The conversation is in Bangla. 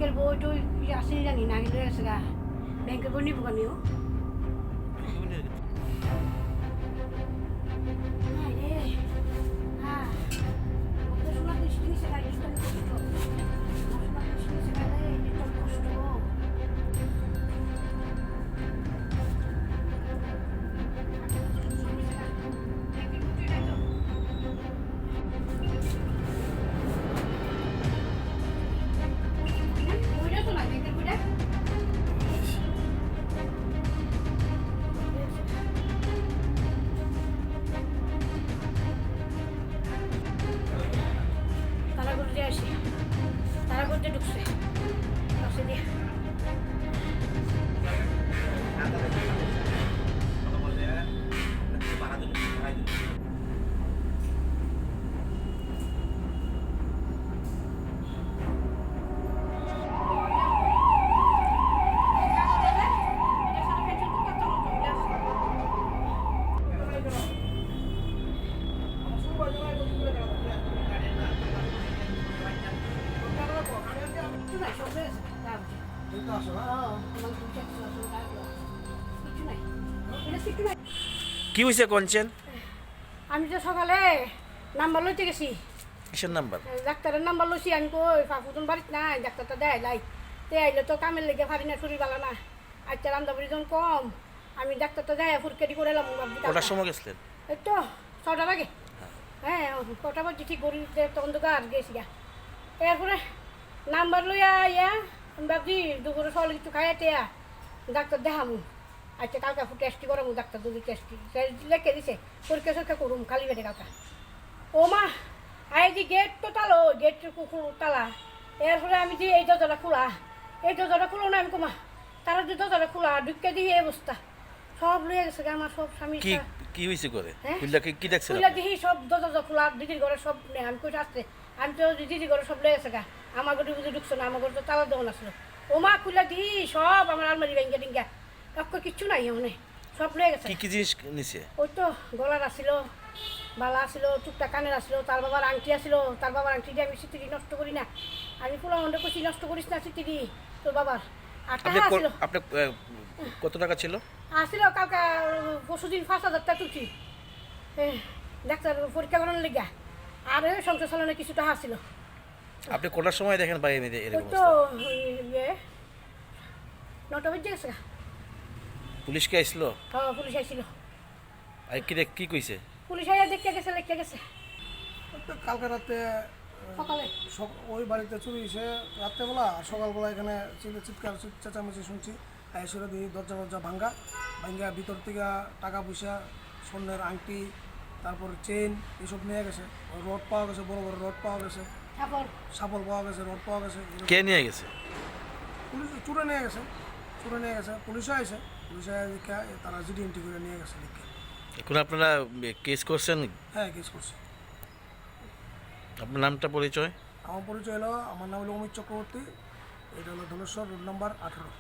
ব্যাংকের বই টই আসেনি জানি না গেলে গেছে গা ব্যাংকের বই নিবো কানিও তারা করতে ঢুকছে পাশে দিয়ে কি হয়েছে কনচেন? আমি তো সকালে নাম্বার লইতে গেছি। কিসের নাম্বার? ডাক্তারের নাম্বার লইছি। আমি কই ফাফুতন বাড়িত নাই, ডাক্তারটা দেয় লাই তে আইলে তো কামের লেগে পারি না, শরীর ভালো না। আচ্ছা রান্দাবাড়ি যখন কম আমি ডাক্তারটা দেয় ফুরকেটি করে এলাম। কটার সময় গেছিলেন? এই তো 6টার আগে। হ্যাঁ 6টা বাজে ঠিক গড়ি তখন তো গাছ গেছি গা। এরপরে নাম্বার লইয়া ইয়া আমি ভাবছি দুপুরে সকালে কিছু খাইয়া টেয়া ডাক্তার দেখামু। আচ্ছা কালকে টেস্টি করামু, ডাক্তার যদি টেস্টি লেখে দিছে পরীক্ষা সরক্ষা করুম খালি পেটে কালকা। ও মা আই যে গেট তো তালো, গেট তালা। এরপরে আমি যে এই দরজাটা খোলা, এই দরজাটা খুলো না। আমি কমা তারা যে দরজাটা খোলা ঢুকে দিয়ে এই অবস্থা সব লইয়া গেছে আমার সব স্বামী। কি হয়েছে করে? হ্যাঁ কি দেখছেন? খুলে দেখি সব দরজা খোলা, দিদির ঘরে সব নেই। আমি কই আসছে আমি তো দিদির ঘরে সব লয়ে গেছে গা। আমার ঘরে বুঝে ঢুকছে না, আমার ঘরে তো তালা দেওয়া আসলো। ও মা খুলে দিই সব আমার আলমারি ভেঙ্গে টিঙ্গা কিচ্ছু নাই মনে সব লয়ে গেছে। কি জিনিস নিছে? ওই তো গলার আসিল, বালা আসিল, টুকটা কানের আসিল, তার বাবার আংটি আসিল। তার বাবার আংটি দিয়ে আমি স্মৃতি নষ্ট করি না। আমি পুরো মনে করছি নষ্ট করিস না স্মৃতি তোর বাবার। আর টাকা আসিল। আপনার কত টাকা ছিল? আসিল কালকে পরশুদিন 5,000 টাকা তুলছি ডাক্তার পরীক্ষা করানোর লেগা। আর সংসার চালানোর কিছু টাকা আসিল। আপনি কোটার সময় দেখেন বাইরে এরকম তো অবস্থা? 9টা বেজে গেছে। পুলিশকে আইছিল? হ্যাঁ পুলিশ আইছিল। আর কি কইছে? পুলিশ আইয়া দেখতে গেছে, লিখতে গেছে। কালকে রাতে সকালে ওই বাড়িতে চুরি হয়েছে রাত্রেবেলা, আর সকালবেলা এখানে চিৎকার চেঁচামেচি শুনছি। এসে দিই দরজা ভাঙ্গা ভিতর থেকে টাকা পয়সা, স্বর্ণের আংটি, তারপর চেন এসব নিয়ে গেছে। রড পাওয়া গেছে, বড় বড় রড পাওয়া গেছে, সাপল পাওয়া গেছে, রড পাওয়া গেছে। কে নিয়ে গেছে? পুলিশ চুরে নিয়ে গেছে। পুলিশও আছে, পুলিশে তারা জিডি এন্ট্রি করে নিয়ে গেছে। এখন আপনারা কেস করছেন? হ্যাঁ কেস করছে। আপনার নামটা পরিচয়? আমার পরিচয় হলো, আমার নাম হলো অমিত চক্রবর্তী। এটা হলো ধলেশ্বর রোড নাম্বার 18।